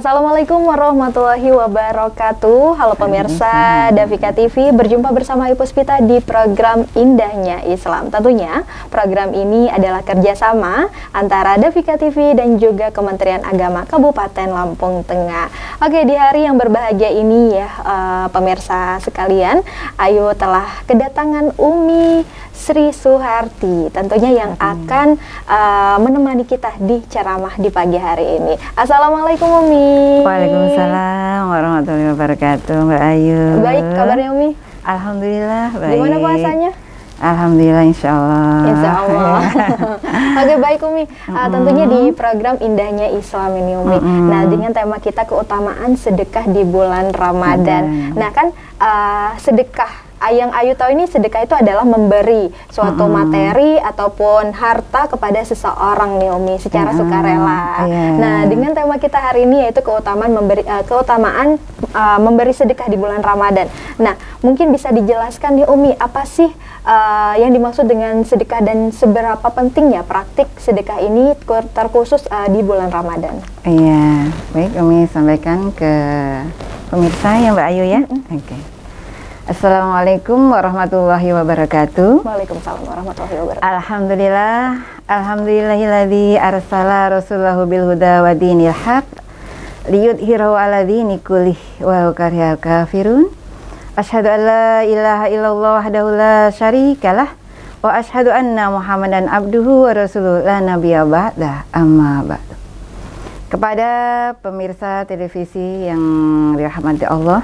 Assalamualaikum warahmatullahi wabarakatuh. Halo pemirsa Davika TV, berjumpa bersama Ibu Puspita di program Indahnya Islam. Tentunya program ini adalah kerjasama antara Davika TV dan juga Kementerian Agama Kabupaten Lampung Tengah. Oke, di hari yang berbahagia ini ya pemirsa sekalian, Ayu telah kedatangan Umi Sri Suharti, tentunya yang akan menemani kita di ceramah di pagi hari ini. Assalamualaikum Umi. Waalaikumsalam warahmatullahi wabarakatuh, Mbak Ayu. Baik, kabarnya Umi? Alhamdulillah baik. Gimana puasanya? Alhamdulillah, insya Allah. Insya Allah. Oke, baik Umi. Tentunya di program Indahnya Islam ini Umi. Nah, dengan tema kita keutamaan sedekah di bulan Ramadan. Nah kan sedekah, yang Ayu tahu ini sedekah itu adalah memberi suatu materi ataupun harta kepada seseorang nih Umi secara sukarela. Nah, dengan tema kita hari ini yaitu keutamaan memberi sedekah di bulan Ramadan. Nah, mungkin bisa dijelaskan nih Umi, apa sih yang dimaksud dengan sedekah dan seberapa pentingnya praktik sedekah ini terkhusus di bulan Ramadan? Iya, baik Umi sampaikan ke pemirsa ya Mbak Ayu ya. Oke. Assalamualaikum warahmatullahi wabarakatuh. Waalaikumsalam warahmatullahi wabarakatuh. Alhamdulillahilladzi arsala rasulahu bil huda wa dinil haq liyudhhirahu 'ala dini kullih walau karihal kafirun. Asyhadu an la ilaha illallah wahdahu la syarikalah wa asyhadu anna Muhammadan abduhu wa rasuluhu la nabiyya ba'da amma ba'du. Kepada pemirsa televisi yang dirahmati Allah,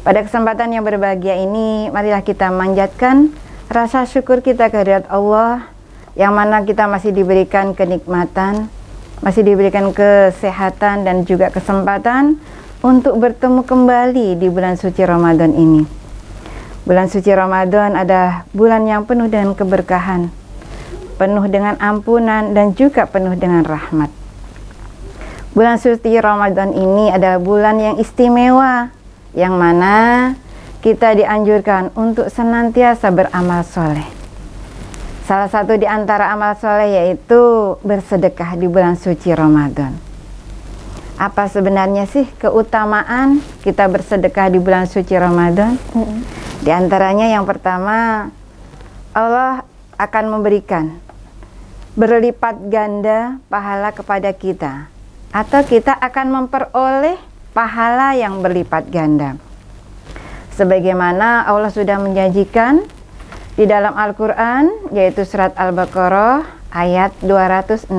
pada kesempatan yang berbahagia ini, marilah kita manjatkan rasa syukur kita kehadirat Allah, yang mana kita masih diberikan kenikmatan, masih diberikan kesehatan dan juga kesempatan untuk bertemu kembali di bulan suci Ramadan ini. Bulan suci Ramadan adalah bulan yang penuh dengan keberkahan, penuh dengan ampunan dan juga penuh dengan rahmat. Bulan suci Ramadan ini adalah bulan yang istimewa, yang mana kita dianjurkan untuk senantiasa beramal soleh. Salah satu di antara amal soleh yaitu bersedekah di bulan suci Ramadan. Apa sebenarnya sih keutamaan kita bersedekah di bulan suci Ramadan? Di antaranya yang pertama, Allah akan memberikan berlipat ganda pahala kepada kita, atau kita akan memperoleh pahala yang berlipat ganda. Sebagaimana Allah sudah menjanjikan di dalam Al-Quran, yaitu surat Al-Baqarah ayat 261.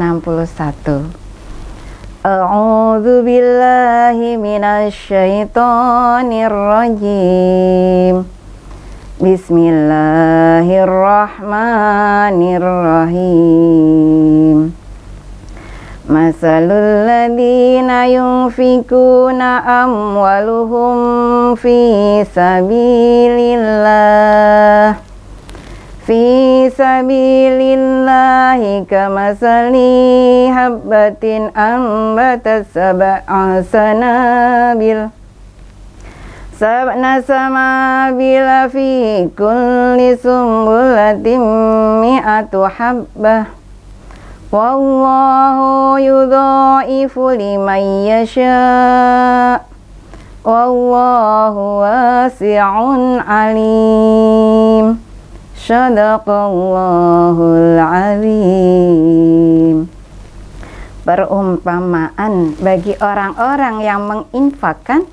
A'udzu billahi minasy syaithanir rajim. Bismillahirrahmanirrahim. Masalul ladina yunfikuna amwaluhum fi sabilillahi kamasali habbatin ambatat sab'a sanabila fi kulli sumbulatin mi'atu habbah. Wallahu yudha'ifu liman yasha' wallahu wasi'un alim. Shadaqallahul azim. Perumpamaan bagi orang-orang yang menginfakkan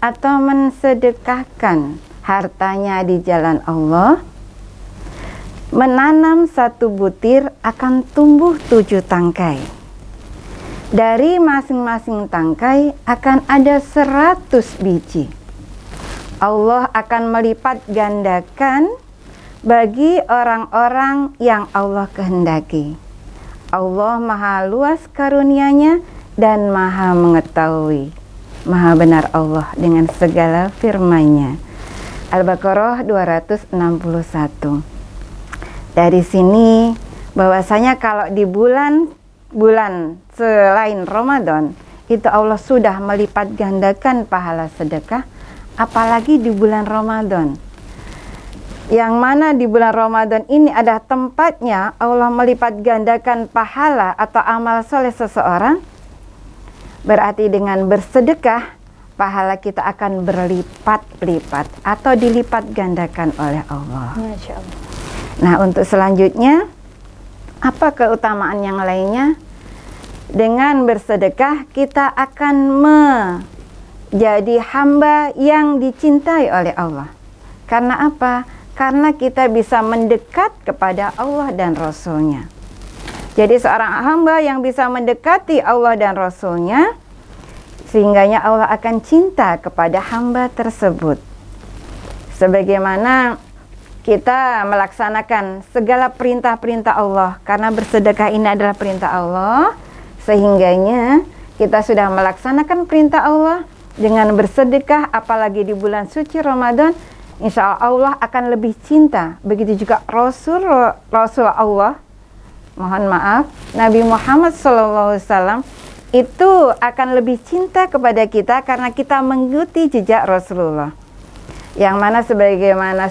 atau mensedekahkan hartanya di jalan Allah, menanam satu butir akan tumbuh 7 tangkai. Dari masing-masing tangkai akan ada 100 biji. Allah akan melipat gandakan bagi orang-orang yang Allah kehendaki. Allah maha luas karunia-Nya dan maha mengetahui. Maha benar Allah dengan segala firman-Nya. Al-Baqarah 261. Dari sini bahwasanya kalau di bulan selain Ramadan itu Allah sudah melipat gandakan pahala sedekah, apalagi di bulan Ramadan. Yang mana di bulan Ramadan ini ada tempatnya Allah melipat gandakan pahala atau amal soleh seseorang. Berarti dengan bersedekah, pahala kita akan berlipat-lipat atau dilipat gandakan oleh Allah. Masya Allah. Nah, untuk selanjutnya, apa keutamaan yang lainnya? Dengan bersedekah, kita akan menjadi hamba yang dicintai oleh Allah. Karena apa? Karena kita bisa mendekat kepada Allah dan Rasul-Nya. Jadi seorang hamba yang bisa mendekati Allah dan Rasul-Nya, sehingganya Allah akan cinta kepada hamba tersebut. Sebagaimana kita melaksanakan segala perintah-perintah Allah, karena bersedekah ini adalah perintah Allah, sehingganya kita sudah melaksanakan perintah Allah dengan bersedekah, apalagi di bulan suci Ramadan, insya Allah akan lebih cinta. Begitu juga Rasul Allah, mohon maaf, Nabi Muhammad SAW itu akan lebih cinta kepada kita karena kita mengikuti jejak Rasulullah. Yang mana sebagaimana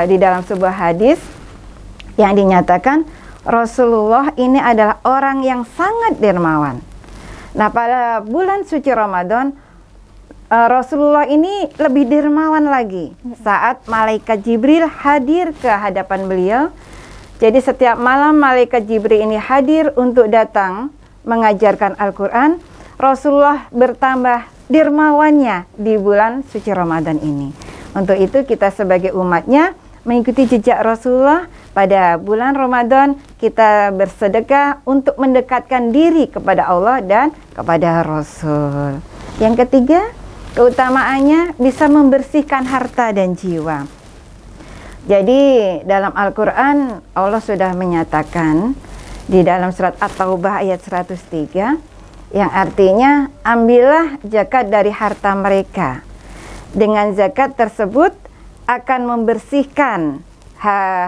di dalam sebuah hadis yang dinyatakan Rasulullah ini adalah orang yang sangat dermawan. Nah, pada bulan suci Ramadan Rasulullah ini lebih dermawan lagi saat malaikat Jibril hadir ke hadapan beliau. Jadi setiap malam malaikat Jibril ini hadir untuk datang mengajarkan Al-Quran. Rasulullah bertambah dermawannya di bulan suci Ramadan ini. Untuk itu kita sebagai umatnya mengikuti jejak Rasulullah. Pada bulan Ramadan kita bersedekah untuk mendekatkan diri kepada Allah dan kepada Rasul. Yang ketiga, keutamaannya bisa membersihkan harta dan jiwa. Jadi dalam Al-Quran Allah sudah menyatakan di dalam surat At-Taubah ayat 103 yang artinya ambillah zakat dari harta mereka. Dengan zakat tersebut akan membersihkan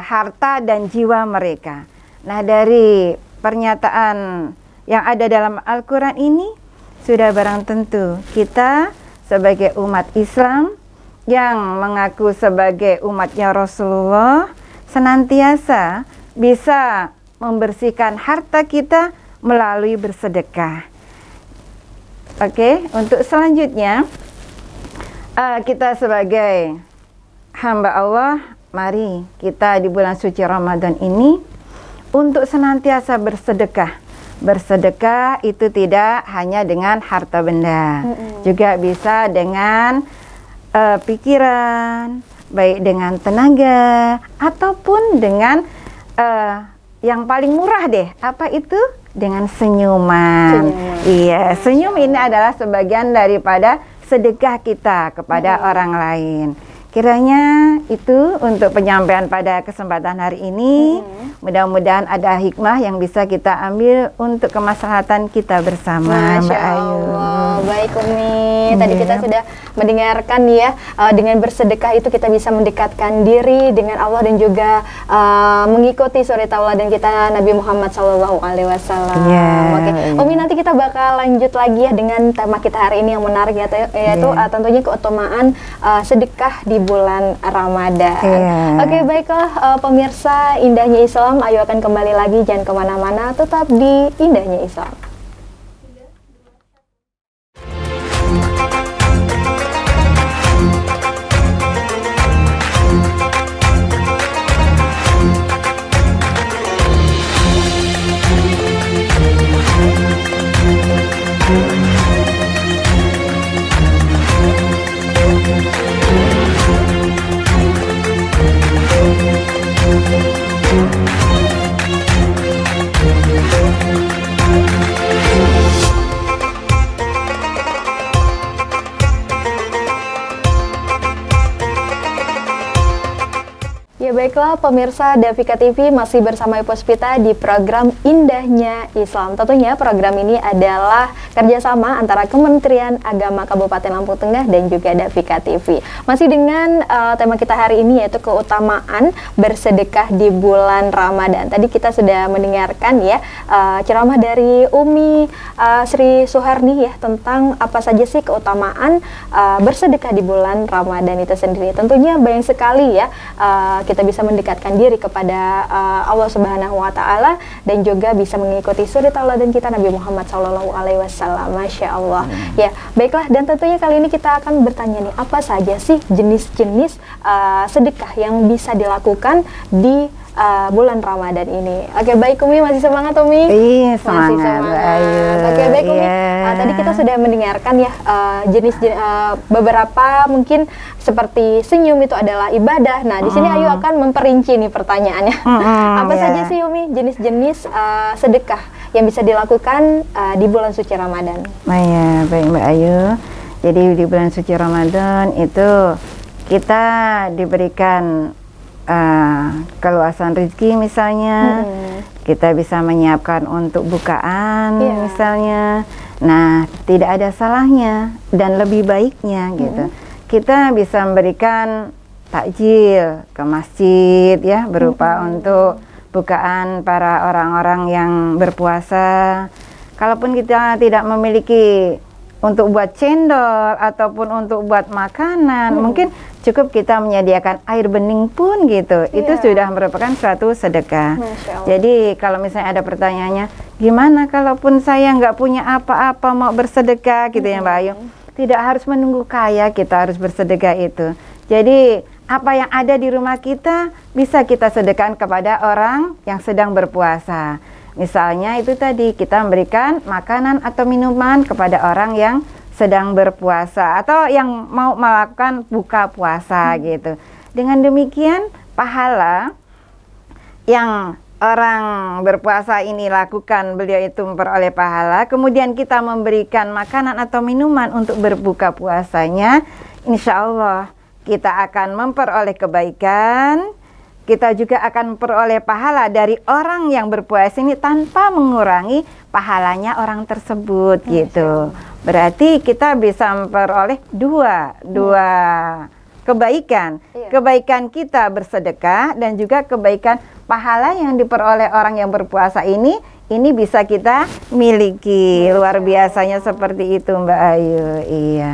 harta dan jiwa mereka. Nah, dari pernyataan yang ada dalam Al-Quran ini sudah barang tentu kita sebagai umat Islam yang mengaku sebagai umatnya Rasulullah senantiasa bisa membersihkan harta kita melalui bersedekah. Oke, untuk selanjutnya kita sebagai hamba Allah, mari kita di bulan suci Ramadan ini untuk senantiasa bersedekah. Bersedekah itu tidak hanya dengan harta benda, juga bisa dengan pikiran, baik dengan tenaga, ataupun dengan yang paling murah deh, apa itu? Dengan senyuman. Iya, senyum ini adalah sebagian daripada sedekah kita kepada orang lain. Kiranya itu untuk penyampaian pada kesempatan hari ini. Mudah-mudahan ada hikmah yang bisa kita ambil untuk kemaslahatan kita bersama. Masya Allah. Baik Umi, tadi kita sudah mendengarkan ya, dengan bersedekah itu kita bisa mendekatkan diri dengan Allah dan juga mengikuti suri tauladan kita Nabi Muhammad SAW. Oke, Umi, nanti kita bakal lanjut lagi ya dengan tema kita hari ini yang menarik yaitu tentunya keutamaan sedekah di bulan Ramadan. Oke, baiklah pemirsa Indahnya Islam, ayo akan kembali lagi, jangan kemana-mana, tetap di Indahnya Islam. Ya baiklah pemirsa Davika TV, masih bersama Ibu Puspita di program Indahnya Islam. Tentunya program ini adalah kerjasama antara Kementerian Agama Kabupaten Lampung Tengah dan juga Davika TV. Masih dengan tema kita hari ini yaitu keutamaan bersedekah di bulan Ramadan. Tadi kita sudah mendengarkan ya ceramah dari Umi Sri Suharni ya tentang apa saja sih keutamaan bersedekah di bulan Ramadan itu sendiri. Tentunya banyak sekali ya kita bisa mendekatkan diri kepada Allah Subhanahu wa taala dan juga bisa mengikuti suri tauladan kita Nabi Muhammad SAW. Masya Allah. Ya, baiklah, dan tentunya kali ini kita akan bertanya nih, apa saja sih jenis-jenis sedekah yang bisa dilakukan di bulan Ramadan ini. Oke, baik Umi, masih semangat Umi? Iya, masih semangat. Ayo. Oke, baik Umi. Tadi kita sudah mendengarkan ya jenis beberapa mungkin seperti senyum itu adalah ibadah. Nah, di sini Ayu akan memperinci nih pertanyaannya. Apa saja sih Umi jenis-jenis sedekah yang bisa dilakukan di bulan suci Ramadan? Ya, baik Mbak Ayu. Jadi di bulan suci Ramadan itu kita diberikan keluasan rezeki misalnya, kita bisa menyiapkan untuk bukaan misalnya. Nah, tidak ada salahnya dan lebih baiknya gitu. Kita bisa memberikan takjil ke masjid ya, berupa untuk bukaan para orang-orang yang berpuasa. Kalaupun kita tidak memiliki untuk buat cendol ataupun untuk buat makanan, mungkin cukup kita menyediakan air bening pun gitu. Itu sudah merupakan suatu sedekah. Jadi kalau misalnya ada pertanyaannya, gimana kalaupun saya nggak punya apa-apa mau bersedekah gitu ya Mbak Ayu? Tidak harus menunggu kaya kita harus bersedekah itu. Jadi apa yang ada di rumah kita bisa kita sedekahkan kepada orang yang sedang berpuasa. Misalnya itu tadi kita memberikan makanan atau minuman kepada orang yang sedang berpuasa atau yang mau melakukan buka puasa gitu. Dengan demikian pahala yang orang berpuasa ini lakukan, beliau itu memperoleh pahala. Kemudian kita memberikan makanan atau minuman untuk berbuka puasanya, insya Allah kita akan memperoleh kebaikan. Kita juga akan memperoleh pahala dari orang yang berpuasa ini tanpa mengurangi pahalanya orang tersebut gitu. Berarti kita bisa memperoleh dua kebaikan. Kebaikan kita bersedekah dan juga kebaikan pahala yang diperoleh orang yang berpuasa ini bisa kita miliki. Luar biasanya seperti itu Mbak Ayu. Iya.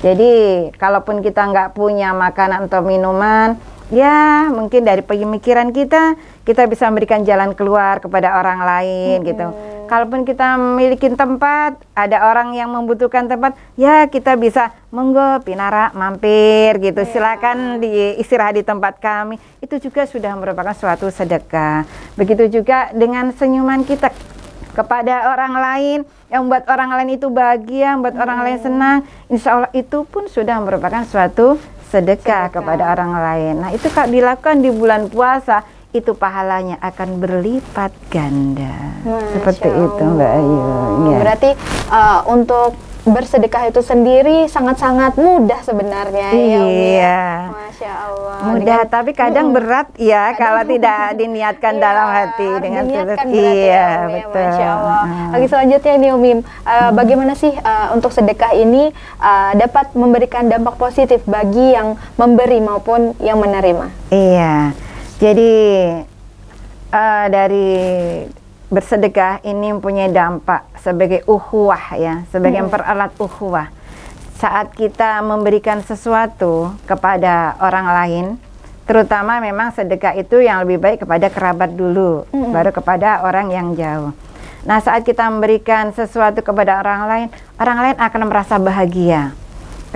Jadi kalaupun kita nggak punya makanan atau minuman, ya mungkin dari pemikiran kita bisa memberikan jalan keluar kepada orang lain gitu. Kalaupun kita memiliki tempat, ada orang yang membutuhkan tempat, ya kita bisa monggo pinara mampir gitu. Silakan istirahat di tempat kami. Itu juga sudah merupakan suatu sedekah. Begitu juga dengan senyuman kita kepada orang lain, yang membuat orang lain itu bahagia, membuat orang lain senang, insya Allah itu pun sudah merupakan suatu sedekah kepada orang lain. Nah, itu kalau dilakukan di bulan puasa, itu pahalanya akan berlipat ganda. Seperti itu Mbak Ayu. Ya. Berarti untuk bersedekah itu sendiri sangat-sangat mudah sebenarnya. Iya. Masya Allah. Mudah, tapi kadang berat ya kalau tidak diniatkan dalam hati dengan sedekah. Iya, betul. Masya Allah. Oke, selanjutnya nih Umi, bagaimana sih untuk sedekah ini dapat memberikan dampak positif bagi yang memberi maupun yang menerima? Iya. Jadi dari bersedekah ini mempunyai dampak sebagai ukhuwah ya, sebagai memperalat ukhuwah. Saat kita memberikan sesuatu kepada orang lain, terutama memang sedekah itu yang lebih baik kepada kerabat dulu, baru kepada orang yang jauh. Nah, saat kita memberikan sesuatu kepada orang lain akan merasa bahagia.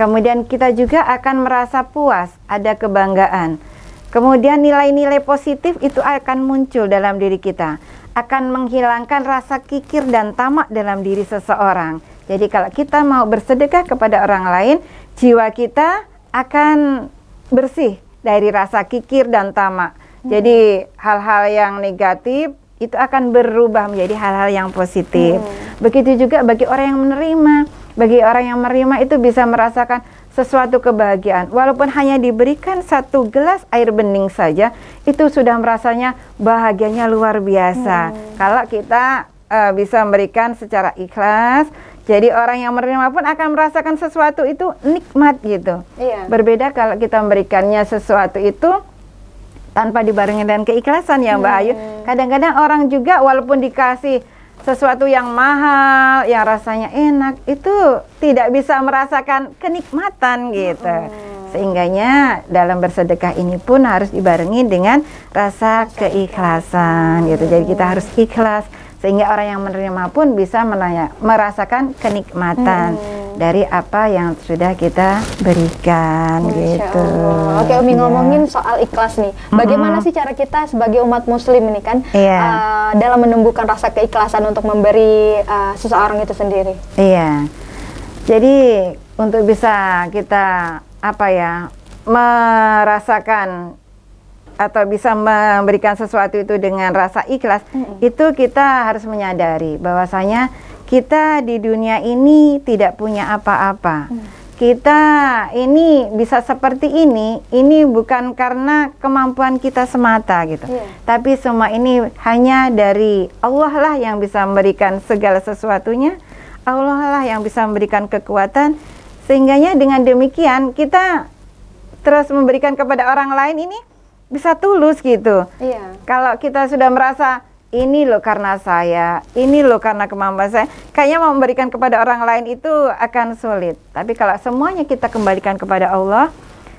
Kemudian kita juga akan merasa puas, ada kebanggaan. Kemudian nilai-nilai positif itu akan muncul dalam diri kita, akan menghilangkan rasa kikir dan tamak dalam diri seseorang. Jadi kalau kita mau bersedekah kepada orang lain, jiwa kita akan bersih dari rasa kikir dan tamak. Jadi hal-hal yang negatif itu akan berubah menjadi hal-hal yang positif. Begitu juga bagi orang yang menerima. Bagi orang yang menerima itu bisa merasakan sesuatu kebahagiaan. Walaupun hanya diberikan 1 gelas air bening saja, itu sudah merasanya bahagianya luar biasa. Kalau kita bisa memberikan secara ikhlas, jadi orang yang menerima pun akan merasakan sesuatu itu nikmat gitu. Berbeda kalau kita memberikannya sesuatu itu tanpa dibarengi dengan keikhlasan ya Mbak Ayu. Kadang-kadang orang juga walaupun dikasih sesuatu yang mahal, yang rasanya enak, itu tidak bisa merasakan kenikmatan gitu. Sehingganya dalam bersedekah ini pun harus dibarengi dengan rasa keikhlasan gitu. Jadi kita harus ikhlas sehingga orang yang menerima pun bisa merasakan kenikmatan dari apa yang sudah kita berikan. Masya gitu. Allah. Oke Umi, ngomongin soal ikhlas nih, bagaimana sih cara kita sebagai umat muslim ini kan dalam menumbuhkan rasa keikhlasan untuk memberi seseorang itu sendiri? Iya, jadi untuk bisa kita merasakan atau bisa memberikan sesuatu itu dengan rasa ikhlas, itu kita harus menyadari bahwasanya kita di dunia ini tidak punya apa-apa. Kita ini bisa seperti ini bukan karena kemampuan kita semata gitu. Tapi semua ini hanya dari Allah lah yang bisa memberikan segala sesuatunya. Allah lah yang bisa memberikan kekuatan. Sehingganya dengan demikian kita terus memberikan kepada orang lain ini bisa tulus gitu. Kalau kita sudah merasa ini loh karena saya, ini loh karena kemampuan saya, kayaknya mau memberikan kepada orang lain itu akan sulit. Tapi kalau semuanya kita kembalikan kepada Allah,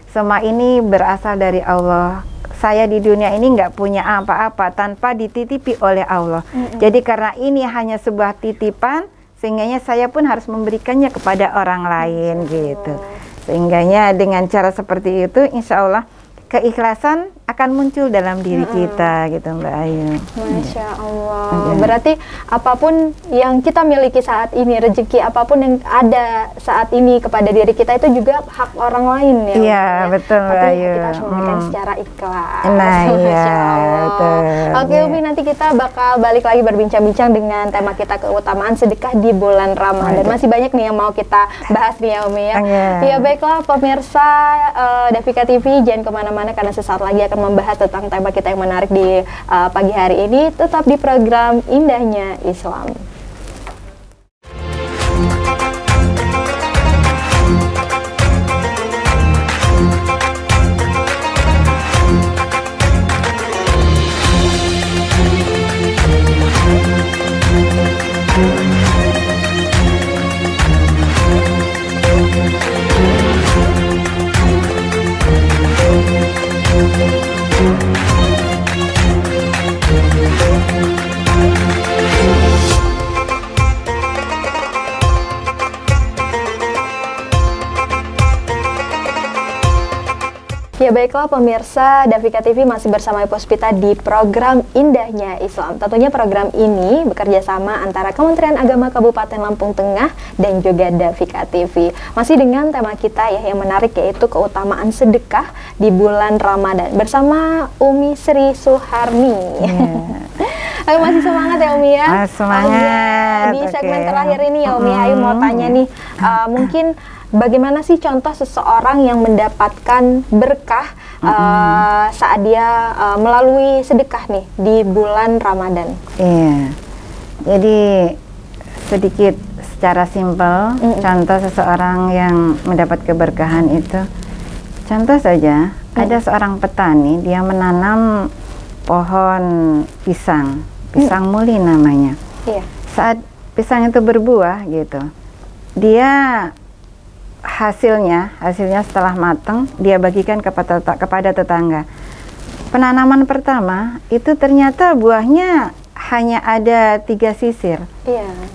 semua ini berasal dari Allah. Saya di dunia ini nggak punya apa-apa tanpa dititipi oleh Allah. Jadi karena ini hanya sebuah titipan, sehingganya saya pun harus memberikannya kepada orang lain gitu. Sehingganya dengan cara seperti itu, insya Allah keikhlasan akan muncul dalam diri kita gitu Mbak Ayu. Masya Allah. Berarti apapun yang kita miliki saat ini, rezeki apapun yang ada saat ini kepada diri kita itu juga hak orang lain ya. Iya betul Mbak Ayu. Kita harus memberikan secara ikhlas. Nah iya betul. Oke Umi, nanti kita bakal balik lagi berbincang-bincang dengan tema kita keutamaan sedekah di bulan Ramadan. Masih banyak nih yang mau kita bahas nih ya Umi ya. Ya baiklah pemirsa Davika TV, jangan kemana-mana karena sesaat lagi akan membahas tentang tema kita yang menarik di pagi hari ini. Tetap di program Indahnya Islam. Ya baiklah pemirsa Davika TV, masih bersama Ibu Puspita di program Indahnya Islam. Tentunya program ini bekerja sama antara Kementerian Agama Kabupaten Lampung Tengah dan juga Davika TV. Masih dengan tema kita ya yang menarik, yaitu keutamaan sedekah di bulan Ramadan bersama Umi Sri Suharni. Ayo masih semangat ya Umi ya. Semangat. Di segmen terakhir ini ya Umi, Ayo mau tanya nih, mungkin bagaimana sih contoh seseorang yang mendapatkan berkah saat dia melalui sedekah nih di bulan Ramadan? Iya, jadi sedikit secara simpel contoh seseorang yang mendapat keberkahan itu. Contoh saja, ada seorang petani, dia menanam pohon pisang muli namanya. Saat pisang itu berbuah gitu, dia hasilnya setelah matang dia bagikan kepada tetangga. Penanaman pertama itu ternyata buahnya hanya ada 3 sisir.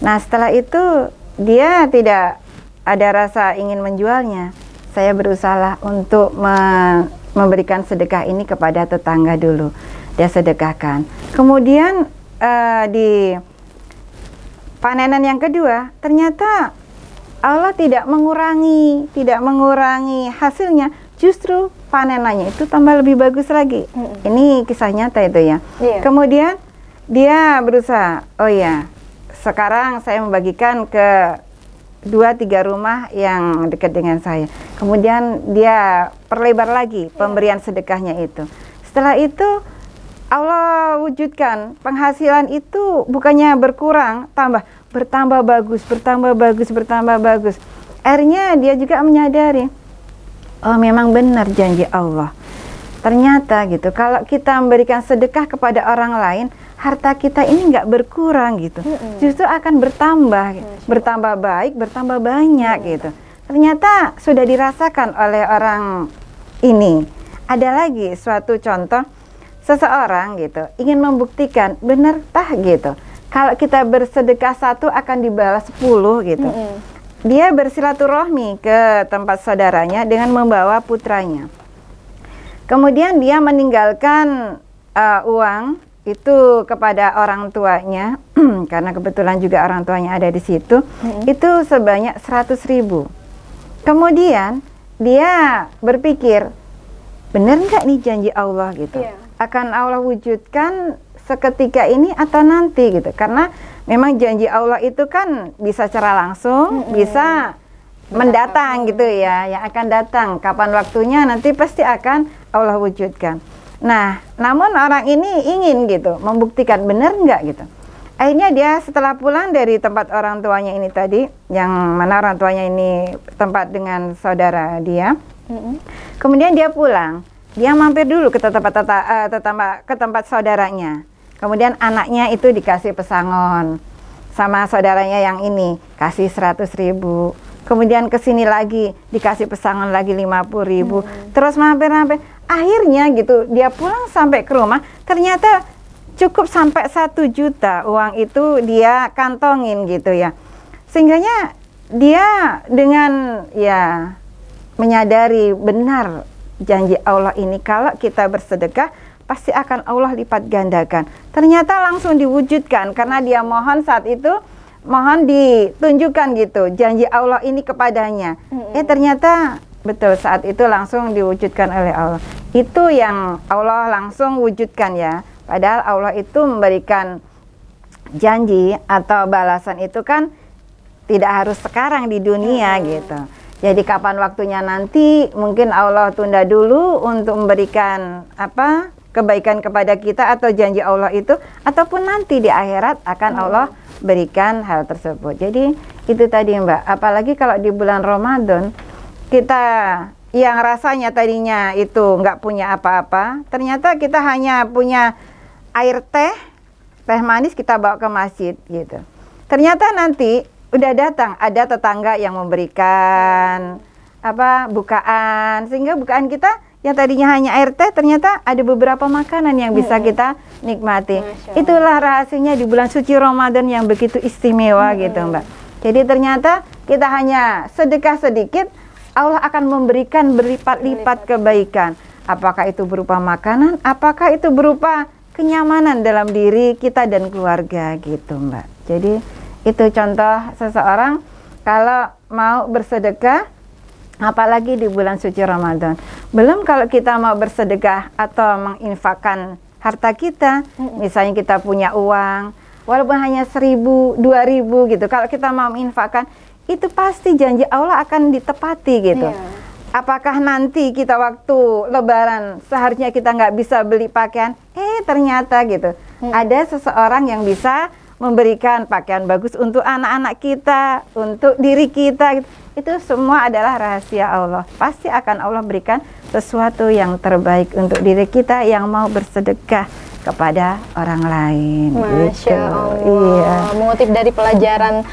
Nah setelah itu dia tidak ada rasa ingin menjualnya. Saya berusaha untuk memberikan sedekah ini kepada tetangga dulu. Dia sedekahkan. Kemudian di panenan yang kedua ternyata Allah tidak mengurangi hasilnya, justru panenannya itu tambah lebih bagus lagi. Ini kisah nyata itu ya. Kemudian dia berusaha, oh ya, sekarang saya membagikan ke 2-3 rumah yang dekat dengan saya. Kemudian dia perlebar lagi pemberian sedekahnya itu. Setelah itu Allah wujudkan penghasilan itu bukannya berkurang, bertambah bagus. Akhirnya dia juga menyadari, oh memang benar janji Allah. Ternyata gitu, kalau kita memberikan sedekah kepada orang lain, harta kita ini nggak berkurang gitu, justru akan bertambah baik, bertambah banyak gitu. ternyata sudah dirasakan oleh orang ini. Ada lagi suatu contoh, seseorang gitu ingin membuktikan benar tah gitu, kalau kita bersedekah 1 akan dibalas 10 gitu. Dia bersilaturahmi ke tempat saudaranya dengan membawa putranya. Kemudian dia meninggalkan uang itu kepada orang tuanya karena kebetulan juga orang tuanya ada di situ. Itu sebanyak 100.000. Kemudian dia berpikir, benar nggak nih janji Allah gitu? Akan Allah wujudkan seketika ini atau nanti gitu? Karena memang janji Allah itu kan bisa secara langsung, bisa mendatang gitu ya, yang akan datang. Kapan waktunya nanti pasti akan Allah wujudkan. Nah, namun orang ini ingin gitu membuktikan benar nggak gitu. Akhirnya dia setelah pulang dari tempat orang tuanya ini tadi, yang mana orang tuanya ini tempat dengan saudara dia, kemudian dia pulang, dia mampir dulu ke tempat saudaranya. Kemudian anaknya itu dikasih pesangon sama saudaranya yang ini, kasih 100.000. Kemudian kesini lagi dikasih pesangon lagi 50.000. Terus mampir-mampir. Akhirnya gitu dia pulang sampai ke rumah, ternyata cukup sampai 1 juta uang itu dia kantongin gitu ya. Sehingganya dia dengan ya menyadari benar janji Allah ini, kalau kita bersedekah pasti akan Allah lipat gandakan. Ternyata langsung diwujudkan karena dia mohon saat itu, mohon ditunjukkan gitu janji Allah ini kepadanya. Ternyata betul saat itu langsung diwujudkan oleh Allah. Itu yang Allah langsung wujudkan ya. Padahal Allah itu memberikan janji atau balasan itu kan tidak harus sekarang di dunia gitu. Jadi kapan waktunya nanti mungkin Allah tunda dulu untuk memberikan kebaikan kepada kita atau janji Allah itu, ataupun nanti di akhirat akan Allah berikan hal tersebut. Jadi itu tadi Mbak, apalagi kalau di bulan Ramadan kita yang rasanya tadinya itu nggak punya apa-apa, ternyata kita hanya punya air teh manis kita bawa ke masjid gitu. Ternyata nanti udah datang ada tetangga yang memberikan bukaan, sehingga bukaan kita yang tadinya hanya air teh ternyata ada beberapa makanan yang bisa kita nikmati. Itulah rahasianya di bulan suci Ramadan yang begitu istimewa gitu Mbak. Jadi ternyata kita hanya sedekah sedikit, Allah akan memberikan berlipat-lipat kebaikan. Apakah itu berupa makanan, apakah itu berupa kenyamanan dalam diri kita dan keluarga gitu Mbak. Jadi itu contoh seseorang kalau mau bersedekah, apalagi di bulan suci Ramadan. Belum kalau kita mau bersedekah atau menginfakkan harta kita, misalnya kita punya uang, walaupun hanya 1.000, 2.000 gitu, kalau kita mau menginfakkan, itu pasti janji Allah akan ditepati gitu. Apakah nanti kita waktu lebaran seharusnya kita nggak bisa beli pakaian, ternyata gitu ada seseorang yang bisa memberikan pakaian bagus untuk anak-anak kita, untuk diri kita gitu. Itu semua adalah rahasia Allah. Pasti akan Allah berikan sesuatu yang terbaik untuk diri kita yang mau bersedekah kepada orang lain. Masya Allah. Mengutip dari pelajaran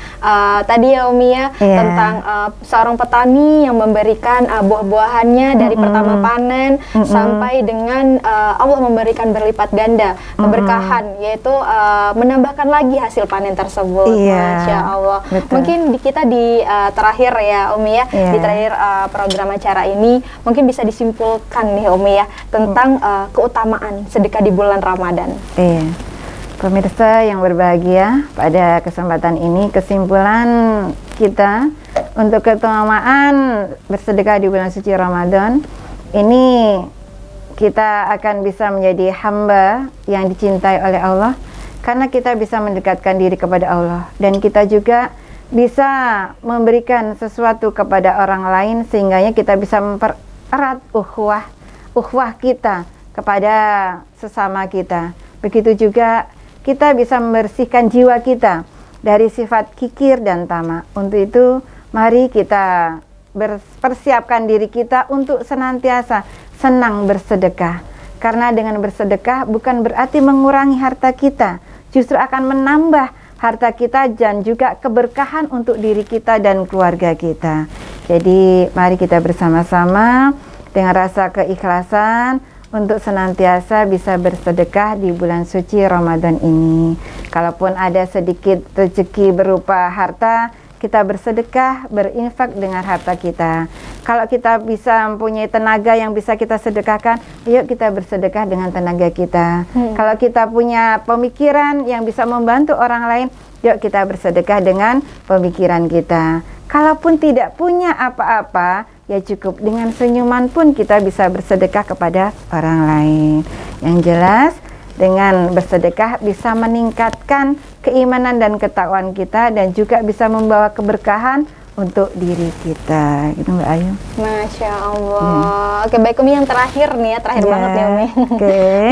tadi ya Umi ya, tentang seorang petani yang memberikan buah-buahannya dari pertama panen sampai dengan Allah memberikan berlipat ganda keberkahan, yaitu menambahkan lagi hasil panen tersebut. Masya Allah. Betul. Mungkin kita di terakhir ya Umi ya, di terakhir program acara ini mungkin bisa disimpulkan nih Umi ya tentang keutamaan sedekah di bulan Ramadan. Pemirsa yang berbahagia, pada kesempatan ini kesimpulan kita untuk keutamaan bersedekah di bulan suci Ramadan ini, kita akan bisa menjadi hamba yang dicintai oleh Allah karena kita bisa mendekatkan diri kepada Allah, dan kita juga bisa memberikan sesuatu kepada orang lain sehingga kita bisa mempererat ukhuwah kita kepada sesama kita. Begitu juga kita bisa membersihkan jiwa kita dari sifat kikir dan tamak. Untuk itu mari kita persiapkan diri kita untuk senantiasa senang bersedekah. Karena dengan bersedekah bukan berarti mengurangi harta kita, justru akan menambah harta kita dan juga keberkahan untuk diri kita dan keluarga kita. Jadi mari kita bersama-sama dengan rasa keikhlasan untuk senantiasa bisa bersedekah di bulan suci Ramadan ini. Kalaupun ada sedikit rezeki berupa harta, kita bersedekah, berinfak dengan harta kita. Kalau kita bisa mempunyai tenaga yang bisa kita sedekahkan, yuk kita bersedekah dengan tenaga kita. Kalau kita punya pemikiran yang bisa membantu orang lain, yuk kita bersedekah dengan pemikiran kita. Kalaupun tidak punya apa-apa, ya cukup dengan senyuman pun kita bisa bersedekah kepada orang lain. Yang jelas, dengan bersedekah bisa meningkatkan keimanan dan ketakwaan kita dan juga bisa membawa keberkahan untuk diri kita, gitu Mbak Ayu. Masya Allah. Oke, baik Umi, yang terakhir nih ya, terakhir banget nih Umi.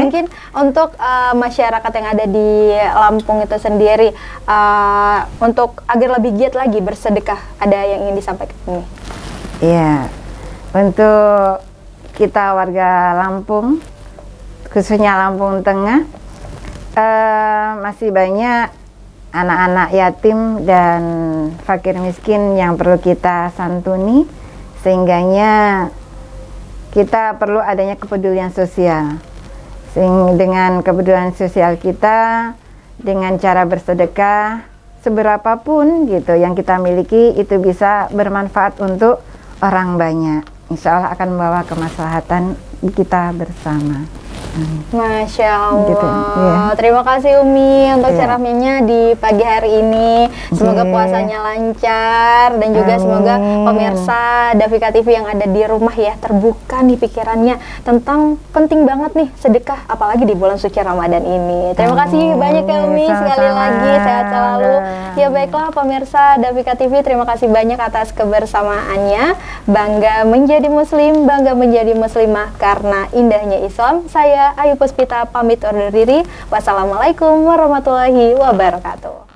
Mungkin untuk masyarakat yang ada di Lampung itu sendiri, untuk agar lebih giat lagi bersedekah, ada yang ingin disampaikan Umi? Iya, untuk kita warga Lampung, khususnya Lampung Tengah, masih banyak anak-anak yatim dan fakir miskin yang perlu kita santuni, sehingganya kita perlu adanya kepedulian sosial. Dengan kepedulian sosial kita, dengan cara bersedekah seberapapun gitu yang kita miliki, itu bisa bermanfaat untuk orang banyak. Insya Allah akan membawa kemaslahatan kita bersama. Masya Allah. Gitu, yeah. Terima kasih Umi untuk ceramahnya di pagi hari ini. Semoga puasanya lancar dan juga semoga pemirsa Davika TV yang ada di rumah ya terbuka nih pikirannya tentang penting banget nih sedekah, apalagi di bulan suci Ramadan ini. Terima kasih banyak ya Umi, sekali lagi sehat selalu. Ya baiklah pemirsa Davika TV, terima kasih banyak atas kebersamaannya. Bangga menjadi muslim, bangga menjadi muslimah karena indahnya Islam. Saya Ayu Puspita pamit undur diri. Wassalamualaikum warahmatullahi wabarakatuh.